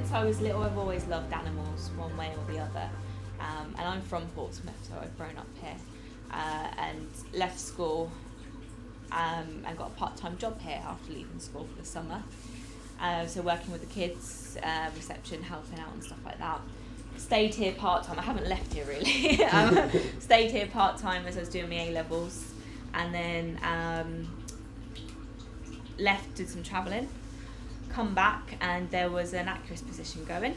since I was little, I've always loved animals one way or the other. And I'm from Portsmouth, so I've grown up here. And left school and got a part-time job here after leaving school for the summer. So working with the kids, reception, helping out and stuff like that. Stayed here part-time. I haven't left here really. Stayed here part-time as I was doing my A-levels, and then left, did some travelling, come back, and there was an Aquarist position going,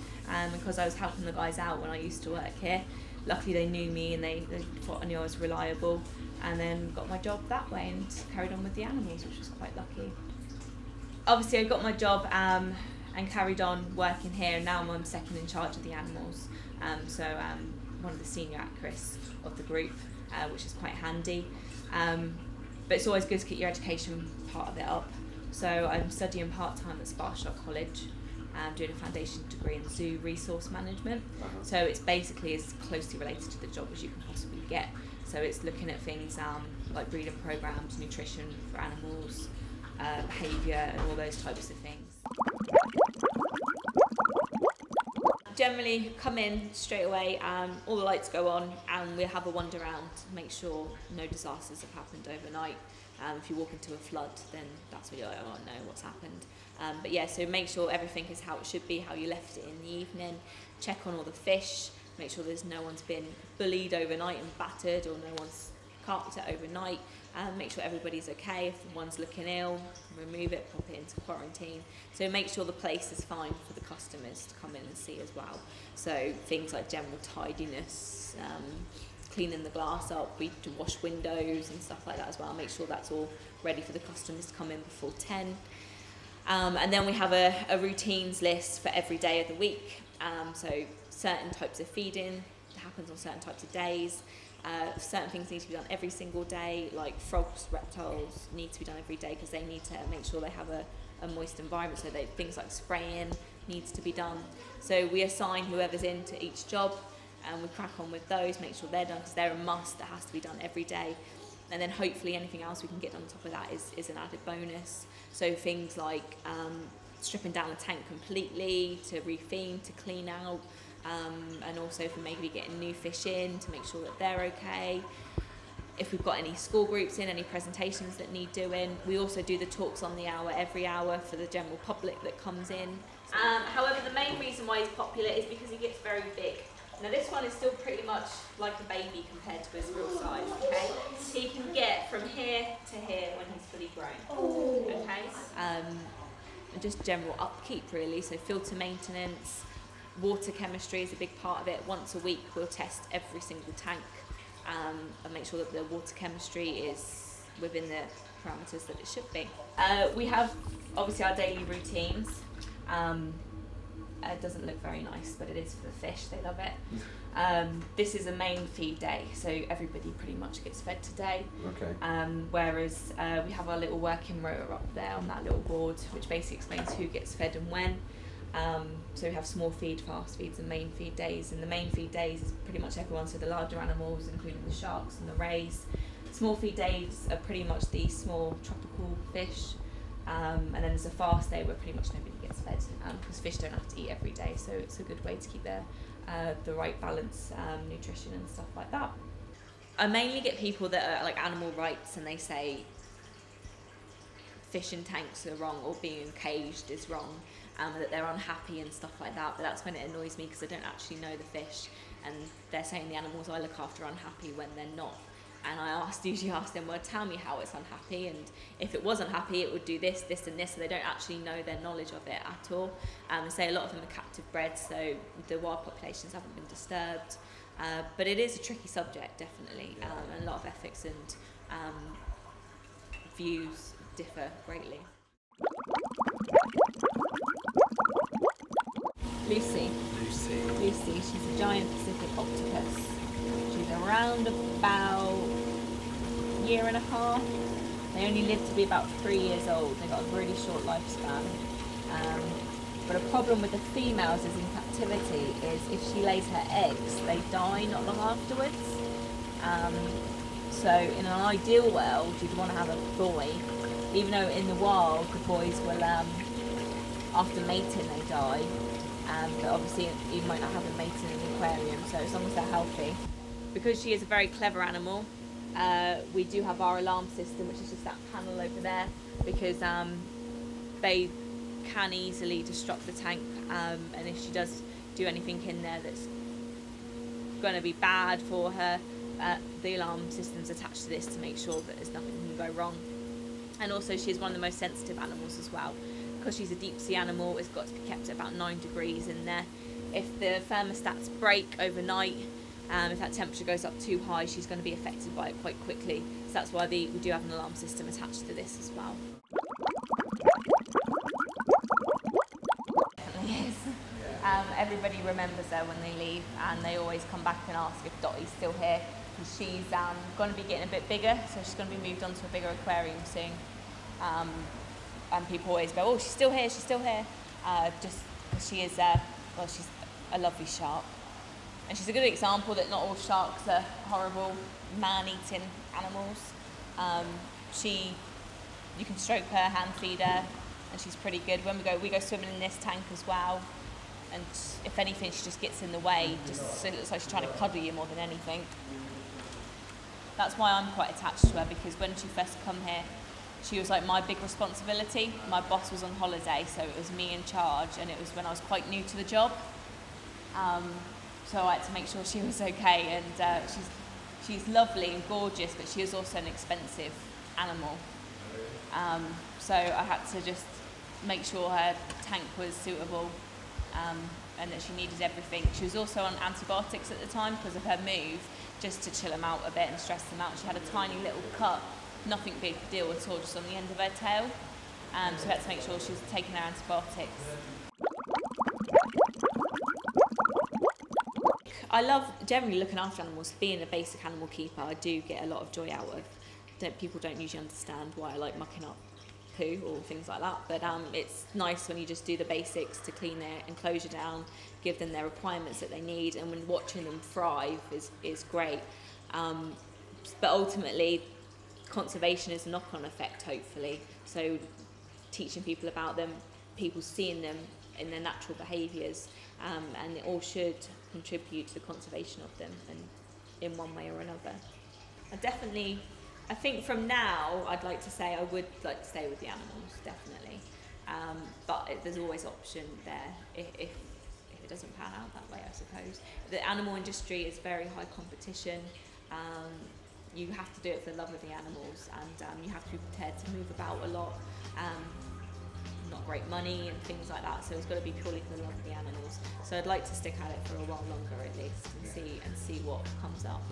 because I was helping the guys out when I used to work here. Luckily they knew me and they thought I knew I was reliable, and then got my job that way and carried on with the animals, which was quite lucky. Obviously I got my job and carried on working here, and now I'm second in charge of the animals. So I'm one of the senior aquarists of the group, which is quite handy. But it's always good to keep your education part of it up. So I'm studying part-time at Sparshot College, doing a foundation degree in zoo resource management. So it's basically as closely related to the job as you can possibly get. So it's looking at things like breeding programs, nutrition for animals, behaviour and all those types of things. Generally come in straight away, all the lights go on, and we'll have a wander around, make sure no disasters have happened overnight. If you walk into a flood, then that's when you're like, oh no, what's happened? But yeah, so make sure everything is how it should be, how you left it in the evening. Check on all the fish, make sure there's no one's been bullied overnight and battered, or no one's carped it overnight. Make sure everybody's okay. If one's looking ill, remove it, pop it into quarantine. So make sure the place is fine for the customers to come in and see as well. So things like general tidiness, cleaning the glass up, we do wash windows and stuff like that as well. Make sure that's all ready for the customers to come in before 10. And then we have a routines list for every day of the week. So certain types of feeding happens on certain types of days. Certain things need to be done every single day, like frogs, reptiles need to be done every day because they need to make sure they have a moist environment, so things like spraying needs to be done. So we assign whoever's into each job, and we crack on with those, make sure they're done because they're a must, that has to be done every day. And then hopefully anything else we can get on top of that is an added bonus. So things like stripping down the tank completely, to refeed, to clean out, and also for maybe getting new fish in to make sure that they're okay. If we've got any school groups in, any presentations that need doing. We also do the talks on the hour, every hour, for the general public that comes in. However, the main reason why he's popular is because he gets very big. Now this one is still pretty much like a baby compared to his real size, okay? So he can get from here to here when he's fully grown, okay? And just general upkeep really, so filter maintenance, water chemistry is a big part of it. Once a week we'll test every single tank and make sure that the water chemistry is within the parameters that it should be. We have obviously our daily routines. It doesn't look very nice, but it is for the fish, they love it. This is a main feed day, so everybody pretty much gets fed today. Okay. Whereas we have our little working rotor up there on that little board, which basically explains who gets fed and when. So we have small feed, fast feeds and main feed days, and the main feed days is pretty much everyone, so the larger animals including the sharks and the rays. Small feed days are pretty much the small tropical fish, and then there's a fast day where pretty much nobody gets fed, because fish don't have to eat every day, so it's a good way to keep the right balance, nutrition and stuff like that. I mainly get people that are like animal rights and they say fish in tanks are wrong or being caged is wrong, that they're unhappy and stuff like that, but that's when it annoys me because I don't actually know the fish, and they're saying the animals I look after are unhappy when they're not. And I usually ask them, well, tell me how it's unhappy, and if it was unhappy it would do this, this and this, so they don't actually know their knowledge of it at all. They say a lot of them are captive bred, so the wild populations haven't been disturbed. But it is a tricky subject, definitely, and a lot of ethics and views differ greatly. Lucy, she's a giant Pacific octopus. She's around about a year and a half. They only live to be about 3 years old. They've got a really short lifespan. But a problem with the females is in captivity is if she lays her eggs, they die not long afterwards. So in an ideal world, you'd want to have a boy, even though in the wild the boys will, after mating they die. but obviously you might not have a mate in an aquarium, so as long as they're healthy. Because she is a very clever animal, we do have our alarm system, which is just that panel over there, because they can easily destruct the tank, and if she does do anything in there that's going to be bad for her, the alarm system's attached to this to make sure that there's nothing can go wrong. And also she's one of the most sensitive animals as well. Because she's a deep sea animal, it's got to be kept at about 9 degrees in there. If the thermostats break overnight, if that temperature goes up too high, she's going to be affected by it quite quickly. So that's why we do have an alarm system attached to this as well. Definitely is. Everybody remembers her when they leave, and they always come back and ask if Dottie's still here. Because she's going to be getting a bit bigger, so she's going to be moved on to a bigger aquarium soon. And people always go, oh, she's still here, she's still here. Just because she is, well, she's a lovely shark. And she's a good example that not all sharks are horrible, man-eating animals. You can stroke her, hand feed her, and she's pretty good. When we go swimming in this tank as well. And if anything, she just gets in the way, just so it looks like she's trying to cuddle you more than anything. That's why I'm quite attached to her, because when she first come here, she was like my big responsibility. My boss was on holiday, so it was me in charge, and it was when I was quite new to the job. So I had to make sure she was okay, and she's lovely and gorgeous, but she is also an expensive animal. So I had to just make sure her tank was suitable, and that she needed everything. She was also on antibiotics at the time because of her move, just to chill them out a bit and stress them out. She had a tiny little cut, nothing big deal at all, just on the end of her tail. So we had to make sure she was taking her antibiotics. I love generally looking after animals. Being a basic animal keeper, I do get a lot of joy out of. People don't usually understand why I like mucking up poo or things like that, but it's nice when you just do the basics to clean their enclosure down, give them their requirements that they need, and when watching them thrive is great. But ultimately, conservation is a knock-on effect, hopefully. So teaching people about them, people seeing them in their natural behaviours, and it all should contribute to the conservation of them, and in one way or another. I think from now, I'd like to say I would like to stay with the animals, definitely. But there's always option there if it doesn't pan out that way, I suppose. The animal industry is very high competition. You have to do it for the love of the animals, and you have to be prepared to move about a lot. Not great money and things like that, so it's got to be purely for the love of the animals. So I'd like to stick at it for a while longer at least, and see what comes up.